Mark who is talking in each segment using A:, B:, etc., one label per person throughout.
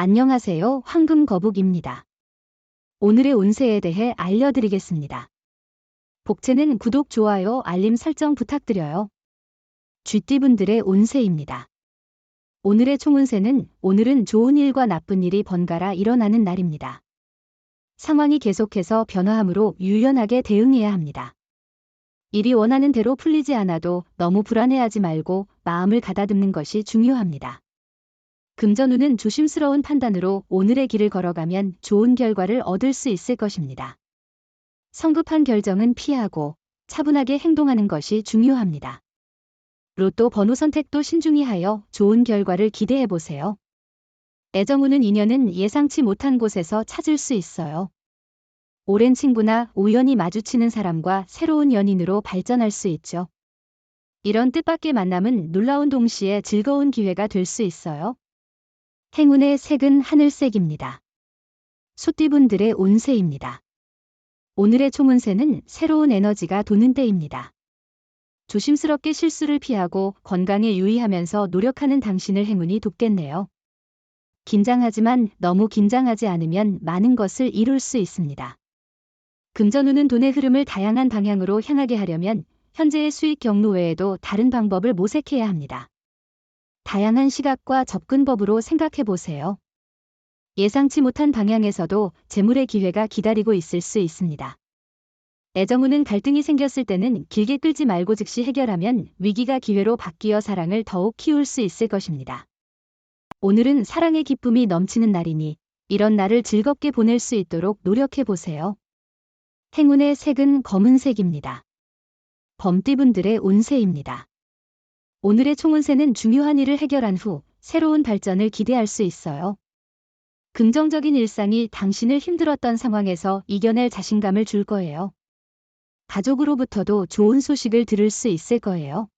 A: 안녕하세요. 황금거북입니다. 오늘의 운세에 대해 알려드리겠습니다. 복채는 구독, 좋아요, 알림 설정 부탁드려요. 쥐띠분들의 운세입니다. 오늘의 총운세는 오늘은 좋은 일과 나쁜 일이 번갈아 일어나는 날입니다. 상황이 계속해서 변화하므로 유연하게 대응해야 합니다. 일이 원하는 대로 풀리지 않아도 너무 불안해하지 말고 마음을 가다듬는 것이 중요합니다. 금전운은 조심스러운 판단으로 오늘의 길을 걸어가면 좋은 결과를 얻을 수 있을 것입니다. 성급한 결정은 피하고 차분하게 행동하는 것이 중요합니다. 로또 번호 선택도 신중히 하여 좋은 결과를 기대해 보세요. 애정운은 인연은 예상치 못한 곳에서 찾을 수 있어요. 오랜 친구나 우연히 마주치는 사람과 새로운 연인으로 발전할 수 있죠. 이런 뜻밖의 만남은 놀라운 동시에 즐거운 기회가 될 수 있어요. 행운의 색은 하늘색입니다. 소띠분들의 운세입니다. 오늘의 총운세는 새로운 에너지가 도는 때입니다. 조심스럽게 실수를 피하고 건강에 유의하면서 노력하는 당신을 행운이 돕겠네요. 긴장하지만 너무 긴장하지 않으면 많은 것을 이룰 수 있습니다. 금전운은 돈의 흐름을 다양한 방향으로 향하게 하려면 현재의 수익 경로 외에도 다른 방법을 모색해야 합니다. 다양한 시각과 접근법으로 생각해 보세요. 예상치 못한 방향에서도 재물의 기회가 기다리고 있을 수 있습니다. 애정운은 갈등이 생겼을 때는 길게 끌지 말고 즉시 해결하면 위기가 기회로 바뀌어 사랑을 더욱 키울 수 있을 것입니다. 오늘은 사랑의 기쁨이 넘치는 날이니 이런 날을 즐겁게 보낼 수 있도록 노력해 보세요. 행운의 색은 검은색입니다. 범띠분들의 운세입니다. 오늘의 총운세는 중요한 일을 해결한 후 새로운 발전을 기대할 수 있어요. 긍정적인 일상이 당신을 힘들었던 상황에서 이겨낼 자신감을 줄 거예요. 가족으로부터도 좋은 소식을 들을 수 있을 거예요.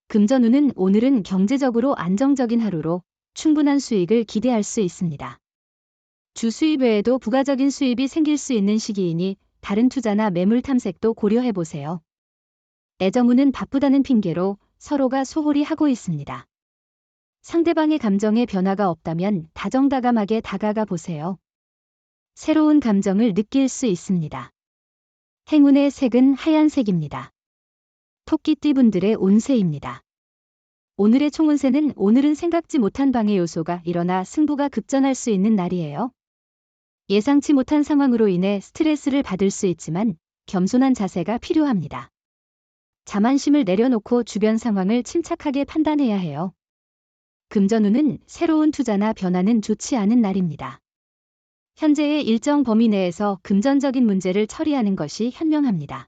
A: 금전운은 오늘은 경제적으로 안정적인 하루로 충분한 수익을 기대할 수 있습니다. 주 수입 외에도 부가적인 수입이 생길 수 있는 시기이니 다른 투자나 매물 탐색도 고려해 보세요. 애정운은 바쁘다는 핑계로 서로가 소홀히 하고 있습니다. 상대방의 감정에 변화가 없다면 다정다감하게 다가가 보세요. 새로운 감정을 느낄 수 있습니다. 행운의 색은 하얀색입니다. 토끼띠분들의 운세입니다. 오늘의 총운세는 오늘은 생각지 못한 방해 요소가 일어나 승부가 급전할 수 있는 날이에요. 예상치 못한 상황으로 인해 스트레스를 받을 수 있지만 겸손한 자세가 필요합니다. 자만심을 내려놓고 주변 상황을 침착하게 판단해야 해요. 금전운은 새로운 투자나 변화는 좋지 않은 날입니다. 현재의 일정 범위 내에서 금전적인 문제를 처리하는 것이 현명합니다.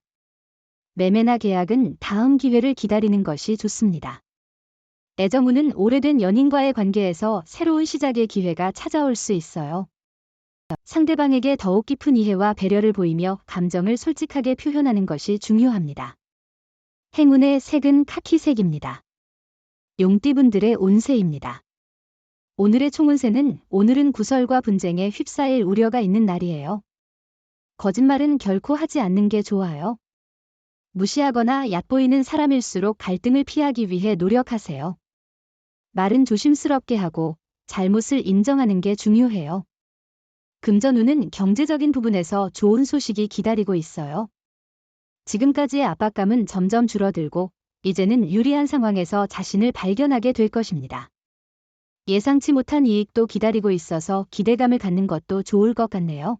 A: 매매나 계약은 다음 기회를 기다리는 것이 좋습니다. 애정운은 오래된 연인과의 관계에서 새로운 시작의 기회가 찾아올 수 있어요. 상대방에게 더욱 깊은 이해와 배려를 보이며 감정을 솔직하게 표현하는 것이 중요합니다. 행운의 색은 카키색입니다. 용띠분들의 운세입니다. 오늘의 총운세는 오늘은 구설과 분쟁에 휩싸일 우려가 있는 날이에요. 거짓말은 결코 하지 않는 게 좋아요. 무시하거나 얕보이는 사람일수록 갈등을 피하기 위해 노력하세요. 말은 조심스럽게 하고 잘못을 인정하는 게 중요해요. 금전운은 경제적인 부분에서 좋은 소식이 기다리고 있어요. 지금까지의 압박감은 점점 줄어들고 이제는 유리한 상황에서 자신을 발견하게 될 것입니다. 예상치 못한 이익도 기다리고 있어서 기대감을 갖는 것도 좋을 것 같네요.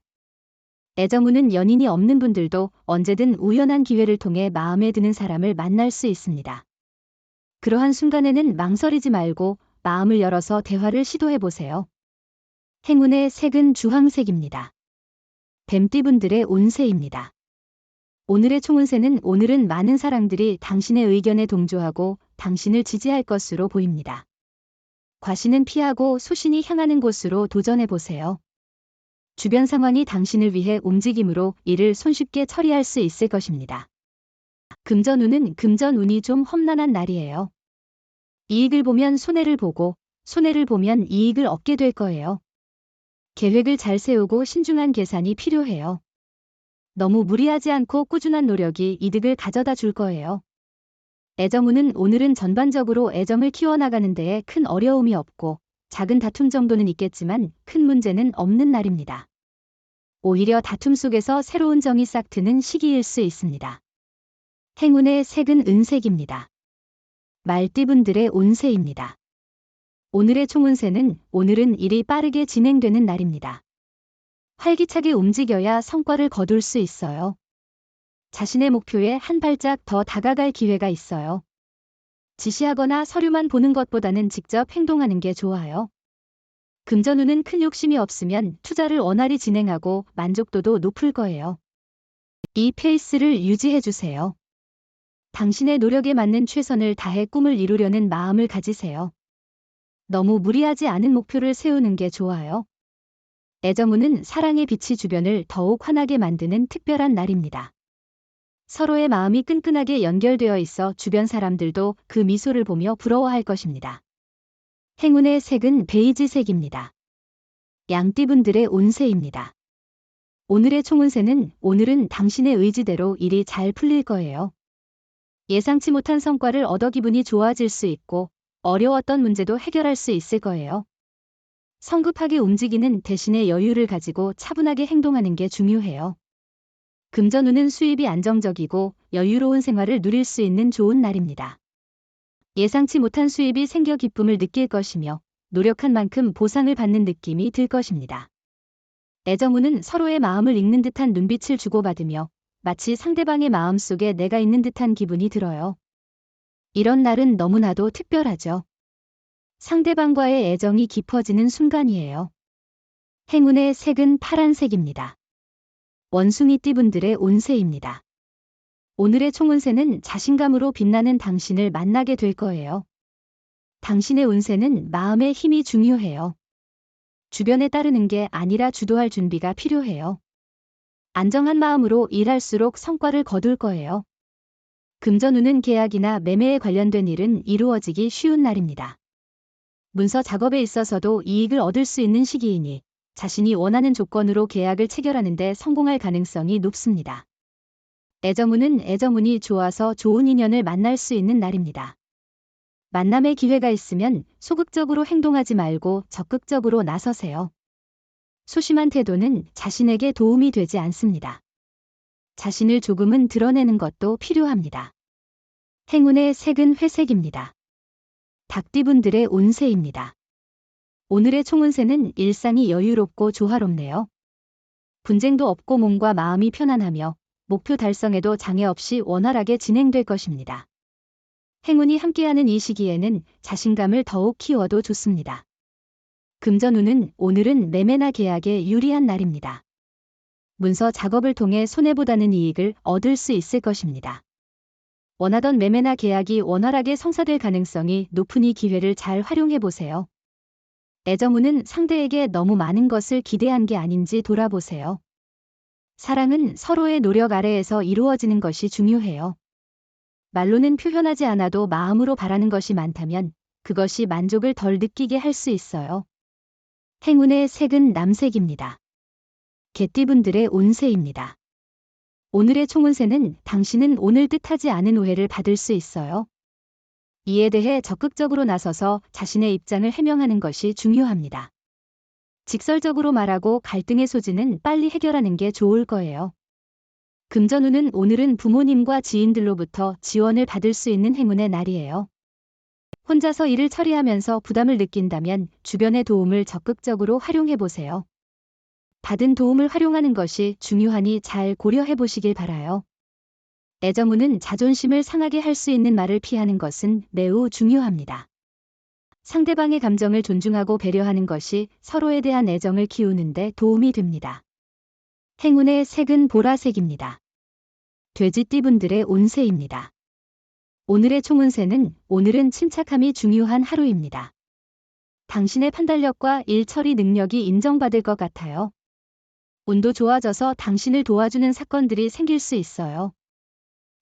A: 애정운은 연인이 없는 분들도 언제든 우연한 기회를 통해 마음에 드는 사람을 만날 수 있습니다. 그러한 순간에는 망설이지 말고 마음을 열어서 대화를 시도해 보세요. 행운의 색은 주황색입니다. 뱀띠분들의 운세입니다. 오늘의 총운세는 오늘은 많은 사람들이 당신의 의견에 동조하고 당신을 지지할 것으로 보입니다. 과신은 피하고 소신이 향하는 곳으로 도전해 보세요. 주변 상황이 당신을 위해 움직이므로 이를 손쉽게 처리할 수 있을 것입니다. 금전운은 금전운이 좀 험난한 날이에요. 이익을 보면 손해를 보고 손해를 보면 이익을 얻게 될 거예요. 계획을 잘 세우고 신중한 계산이 필요해요. 너무 무리하지 않고 꾸준한 노력이 이득을 가져다 줄 거예요. 애정운은 오늘은 전반적으로 애정을 키워나가는 데에 큰 어려움이 없고 작은 다툼 정도는 있겠지만 큰 문제는 없는 날입니다. 오히려 다툼 속에서 새로운 정이 싹 트는 시기일 수 있습니다. 행운의 색은 은색입니다. 말띠분들의 운세입니다. 오늘의 총운세는 오늘은 일이 빠르게 진행되는 날입니다. 활기차게 움직여야 성과를 거둘 수 있어요. 자신의 목표에 한 발짝 더 다가갈 기회가 있어요. 지시하거나 서류만 보는 것보다는 직접 행동하는 게 좋아요. 금전운은 큰 욕심이 없으면 투자를 원활히 진행하고 만족도도 높을 거예요. 이 페이스를 유지해주세요. 당신의 노력에 맞는 최선을 다해 꿈을 이루려는 마음을 가지세요. 너무 무리하지 않은 목표를 세우는 게 좋아요. 애정운은 사랑의 빛이 주변을 더욱 환하게 만드는 특별한 날입니다. 서로의 마음이 끈끈하게 연결되어 있어 주변 사람들도 그 미소를 보며 부러워할 것입니다. 행운의 색은 베이지색입니다. 양띠분들의 운세입니다. 오늘의 총운세는 오늘은 당신의 의지대로 일이 잘 풀릴 거예요. 예상치 못한 성과를 얻어 기분이 좋아질 수 있고 어려웠던 문제도 해결할 수 있을 거예요. 성급하게 움직이는 대신에 여유를 가지고 차분하게 행동하는 게 중요해요. 금전운은 수입이 안정적이고 여유로운 생활을 누릴 수 있는 좋은 날입니다. 예상치 못한 수입이 생겨 기쁨을 느낄 것이며 노력한 만큼 보상을 받는 느낌이 들 것입니다. 애정운은 서로의 마음을 읽는 듯한 눈빛을 주고받으며 마치 상대방의 마음 속에 내가 있는 듯한 기분이 들어요. 이런 날은 너무나도 특별하죠. 상대방과의 애정이 깊어지는 순간이에요. 행운의 색은 파란색입니다. 원숭이띠분들의 운세입니다. 오늘의 총운세는 자신감으로 빛나는 당신을 만나게 될 거예요. 당신의 운세는 마음의 힘이 중요해요. 주변에 따르는 게 아니라 주도할 준비가 필요해요. 안정한 마음으로 일할수록 성과를 거둘 거예요. 금전운은 계약이나 매매에 관련된 일은 이루어지기 쉬운 날입니다. 문서 작업에 있어서도 이익을 얻을 수 있는 시기이니 자신이 원하는 조건으로 계약을 체결하는 데 성공할 가능성이 높습니다. 애정운은 애정운이 좋아서 좋은 인연을 만날 수 있는 날입니다. 만남의 기회가 있으면 소극적으로 행동하지 말고 적극적으로 나서세요. 소심한 태도는 자신에게 도움이 되지 않습니다. 자신을 조금은 드러내는 것도 필요합니다. 행운의 색은 회색입니다. 닭띠분들의 운세입니다. 오늘의 총운세는 일상이 여유롭고 조화롭네요. 분쟁도 없고 몸과 마음이 편안하며 목표 달성에도 장애 없이 원활하게 진행될 것입니다. 행운이 함께하는 이 시기에는 자신감을 더욱 키워도 좋습니다. 금전운은 오늘은 매매나 계약에 유리한 날입니다. 문서 작업을 통해 손해보다는 이익을 얻을 수 있을 것입니다. 원하던 매매나 계약이 원활하게 성사될 가능성이 높은 이 기회를 잘 활용해 보세요. 애정운은 상대에게 너무 많은 것을 기대한 게 아닌지 돌아보세요. 사랑은 서로의 노력 아래에서 이루어지는 것이 중요해요. 말로는 표현하지 않아도 마음으로 바라는 것이 많다면 그것이 만족을 덜 느끼게 할 수 있어요. 행운의 색은 남색입니다. 개띠분들의 운세입니다. 오늘의 총운세는 당신은 오늘 뜻하지 않은 오해를 받을 수 있어요. 이에 대해 적극적으로 나서서 자신의 입장을 해명하는 것이 중요합니다. 직설적으로 말하고 갈등의 소지는 빨리 해결하는 게 좋을 거예요. 금전운은 오늘은 부모님과 지인들로부터 지원을 받을 수 있는 행운의 날이에요. 혼자서 일을 처리하면서 부담을 느낀다면 주변의 도움을 적극적으로 활용해 보세요. 받은 도움을 활용하는 것이 중요하니 잘 고려해 보시길 바라요. 애정운은 자존심을 상하게 할 수 있는 말을 피하는 것은 매우 중요합니다. 상대방의 감정을 존중하고 배려하는 것이 서로에 대한 애정을 키우는 데 도움이 됩니다. 행운의 색은 보라색입니다. 돼지띠분들의 운세입니다. 오늘의 총운세는 오늘은 침착함이 중요한 하루입니다. 당신의 판단력과 일 처리 능력이 인정받을 것 같아요. 운도 좋아져서 당신을 도와주는 사건들이 생길 수 있어요.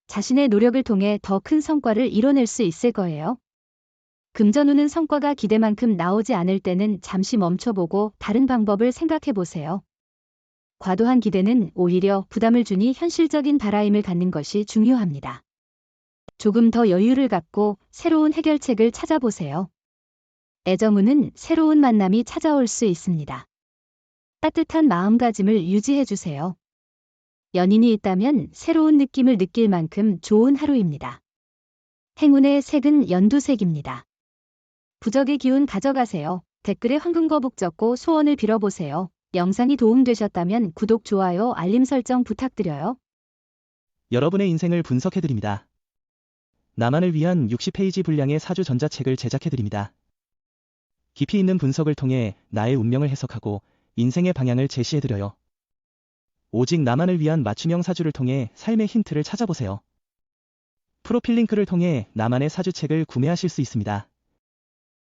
A: 자신의 노력을 통해 더 큰 성과를 이뤄낼 수 있을 거예요. 금전운은 성과가 기대만큼 나오지 않을 때는 잠시 멈춰보고 다른 방법을 생각해 보세요. 과도한 기대는 오히려 부담을 주니 현실적인 바라임을 갖는 것이 중요합니다. 조금 더 여유를 갖고 새로운 해결책을 찾아보세요. 애정운은 새로운 만남이 찾아올 수 있습니다. 따뜻한 마음가짐을 유지해주세요. 연인이 있다면 새로운 느낌을 느낄 만큼 좋은 하루입니다. 행운의 색은 연두색입니다. 부적의 기운 가져가세요. 댓글에 황금거북 적고 소원을 빌어보세요. 영상이 도움되셨다면 구독, 좋아요, 알림 설정 부탁드려요.
B: 여러분의 인생을 분석해드립니다. 나만을 위한 60페이지 분량의 사주 전자책을 제작해드립니다. 깊이 있는 분석을 통해 나의 운명을 해석하고 인생의 방향을 제시해드려요. 오직 나만을 위한 맞춤형 사주를 통해 삶의 힌트를 찾아보세요. 프로필 링크를 통해 나만의 사주책을 구매하실 수 있습니다.